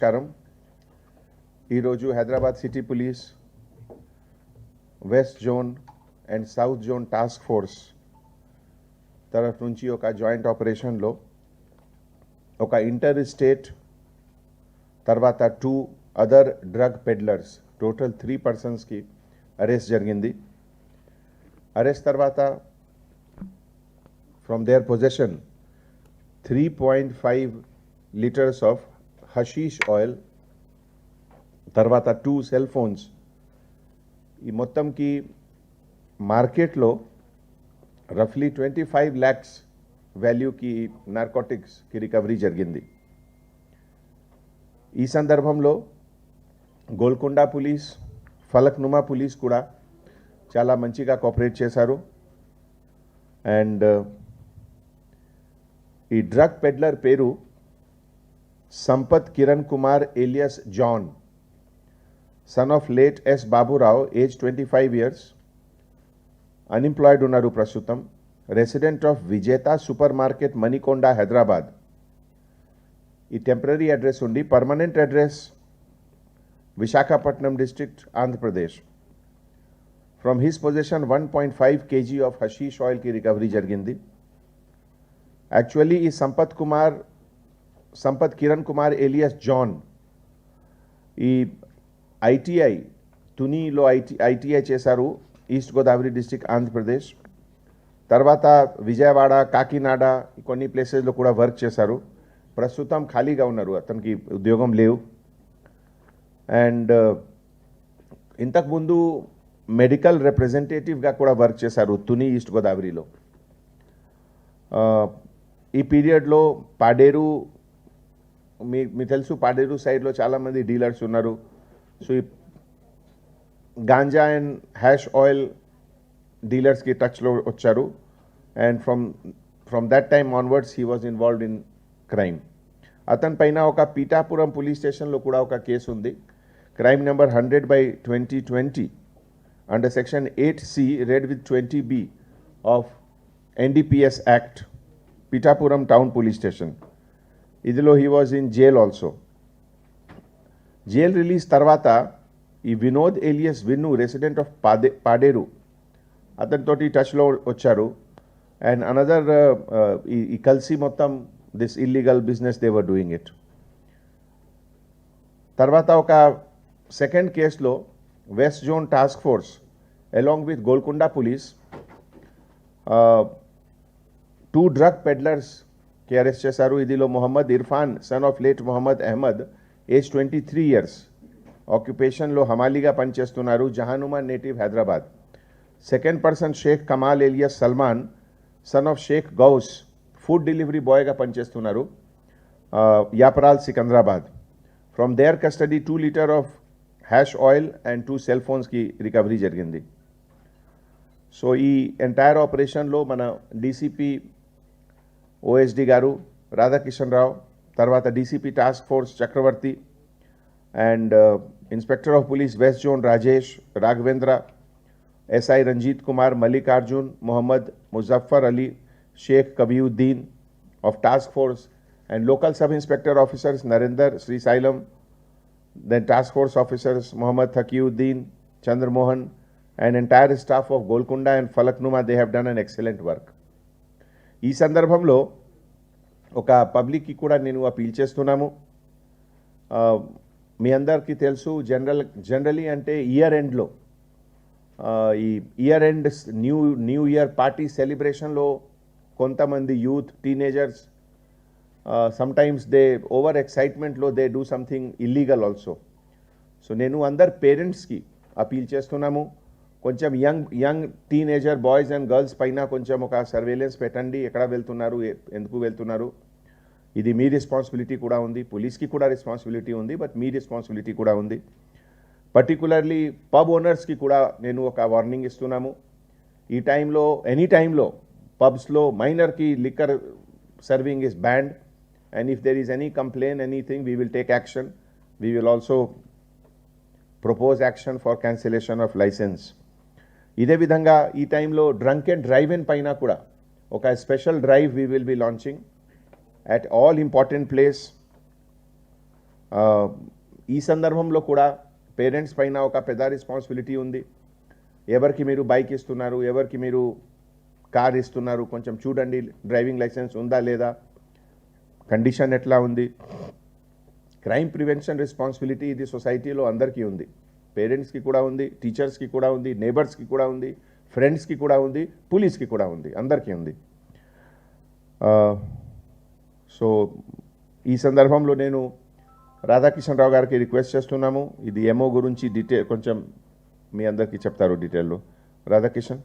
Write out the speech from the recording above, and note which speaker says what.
Speaker 1: నమస్కారం. ఈరోజు Hyderabad city police west zone and south zone task force తరఫు నుంచి ఒక జాయింట్ ఆపరేషన్లో ఒక ఇంటర్ స్టేట్ తర్వాత 2 అదర్ డ్రగ్ పెడ్లర్స్ టోటల్ 3 పర్సన్స్కి అరెస్ట్ జరిగింది. అరెస్ట్ తర్వాత from their possession 3.5 litres of hashish oil, తర్వాత 2 సెల్ ఫోన్స్, ఈ మొత్తంకి మార్కెట్లో రఫ్లీ 25 lakhs వాల్యూకి నార్కోటిక్స్కి రికవరీ జరిగింది. ఈ సందర్భంలో గోల్కొండ పోలీస్, ఫలక్నుమా పోలీస్ కూడా చాలా మంచిగా కోఆపరేట్ చేశారు. అండ్ ఈ డ్రగ్ పెడ్లర్ పేరు Sampath Kiran Kumar alias John, sun of late yes Baburao, age 25 years, unemployed ఉన్నారు ప్రస్తుతం. రెసిడెంట్ ఆఫ్ విజేత సూపర్ మార్కెట్ మణికొండ హైదరాబాద్. ఈ టెంపరీ అడ్రస్ ఉండి permanent address Visakhapatnam district Andhra Pradesh. From his position 1.5 kg of hashish ఆయిల్కి recovery జరిగింది. యాక్చువల్లీ ఈ సంపత్ కిరణ్ కుమార్ ఏలియస్ జాన్ ఈ ఐటీఐ తునిలో ఐటీఐ చేశారు, ఈస్ట్ గోదావరి డిస్ట్రిక్ట్ ఆంధ్రప్రదేశ్. తర్వాత విజయవాడ, కాకినాడ కొన్ని ప్లేసెస్లో కూడా వర్క్ చేశారు. ప్రస్తుతం ఖాళీగా ఉన్నారు, అతనికి ఉద్యోగం లేవు. అండ్ ఇంతకుముందు మెడికల్ రిప్రజెంటేటివ్గా కూడా వర్క్ చేశారు తుని, ఈస్ట్ గోదావరిలో. ఈ పీరియడ్లో పాడేరు, మీకు తెలుసు పాడేరు సైడ్లో చాలామంది డీలర్స్ ఉన్నారు. సో ఈ గాంజా అండ్ హ్యాష్ ఆయిల్ డీలర్స్కి టచ్లో వచ్చారు. And from that time onwards he was involved in crime. అతని పైన ఒక పీఠాపురం పోలీస్ స్టేషన్లో కూడా ఒక కేసు ఉంది. Crime number 100/2020 under section 8C read with 20B of NDPS act, Pithapuram town police station. ఇదిలో he was in jail also. Jail release తర్వాత ఈ Vinod alias Vinnu, resident of Paderu, అతనితోటి టచ్లో వచ్చారు. అండ్ అనదర్ ఈ కలిసి మొత్తం this illegal business they were doing it. తర్వాత ఒక సెకండ్ కేసులో west zone task force along with Golconda police 2 drug పెడ్లర్స్కి అరెస్ట్ చేశారు. ఇదిలో Mohammed Irfan, son of late Mohammed Ahmed, age 23 years, ఆక్యుపేషన్లో హమాలీగా పనిచేస్తున్నారు, Jahanuma native Hyderabad. Second person Sheikh Kamal alias Salman, son of Sheikh Ghouse, food delivery బాయ్గా పనిచేస్తున్నారు, Yapral Secunderabad. From their custody 2 litre of hash oil and 2 cell ఫోన్స్కి recovery జరిగింది. సో ఈ ఎంటైర్ ఆపరేషన్లో మన డీసీపీ ఓఎస్డి గారు రాధాకిషన్ రావు, తర్వాత DCP task force Chakravarthi, and inspector of police west zone Rajesh, Raghavendra, SI Ranjith Kumar, Mallikarjun, Mohammed Muzaffar Ali, Sheikh Kabiuddin of task force, and local sub inspector officers Narender, Srisailam, then task force officers Mohammad Thakiuddin, Chandramohan, and entire staff of Golconda and Falaknuma, they have done an excellent work. ఈ సందర్భంలో ఒక పబ్లిక్కి కూడా నేను appeal చేస్తున్నాము. మీ అందరికీ తెలుసు generally అంటే ఇయర్ ఎండ్లో ఈ year end new year party సెలబ్రేషన్లో కొంతమంది youth, teenagers sometimes they over excitement lo they do something illegal also. So nenu andar parents ki appeal chestunnamo, koncham young teenager boys and girls paina koncham oka surveillance petandi, ekkada veltunnaru, enduku veltunnaru, idi me responsibility కూడా ఉంది, పోలీస్కి కూడా responsibility ఉంది, but me responsibility కూడా ఉంది. Particularly pub ఓనర్స్కి కూడా నేను ఒక వార్నింగ్ ఇస్తున్నాము. ఈ టైంలో ఎనీ టైంలో పబ్స్లో మైనర్కి liquor serving is banned. And if there is any complaint, anything, we will take action. We will also propose action for cancellation of license. ఇదే విధంగా ఈ టైంలో డ్రంక్ అండ్ డ్రైవ్ ఇన్ పైన కూడా ఒక special drive we will be launching at all important place ఈ సందర్భంలో కూడా పేరెంట్స్ పైన ఒక పెద్ద రెస్పాన్సిబిలిటీ ఉంది. ఎవరికి మీరు బైక్ ఇస్తున్నారు, ఎవరికి మీరు కార్ ఇస్తున్నారు, కొంచెం చూడండి డ్రైవింగ్ లైసెన్స్ ఉందా లేదా, కండిషన్ ఎట్లా ఉంది. క్రైమ్ ప్రివెన్షన్ రెస్పాన్సిబిలిటీ ఇది సొసైటీలో అందరికీ ఉంది. పేరెంట్స్కి కూడా ఉంది, టీచర్స్కి కూడా ఉంది, నేబర్స్కి కూడా ఉంది, ఫ్రెండ్స్కి కూడా ఉంది, పోలీస్కి కూడా ఉంది, అందరికీ ఉంది. సో ఈ సందర్భంలో నేను రాధాకిషన్ రావు గారికి రిక్వెస్ట్ చేస్తున్నాము, ఇది ఎంఓ గురించి డీటెయిల్ కొంచెం మీ అందరికీ చెప్తారు డీటెయిల్లో. రాధాకిషన్.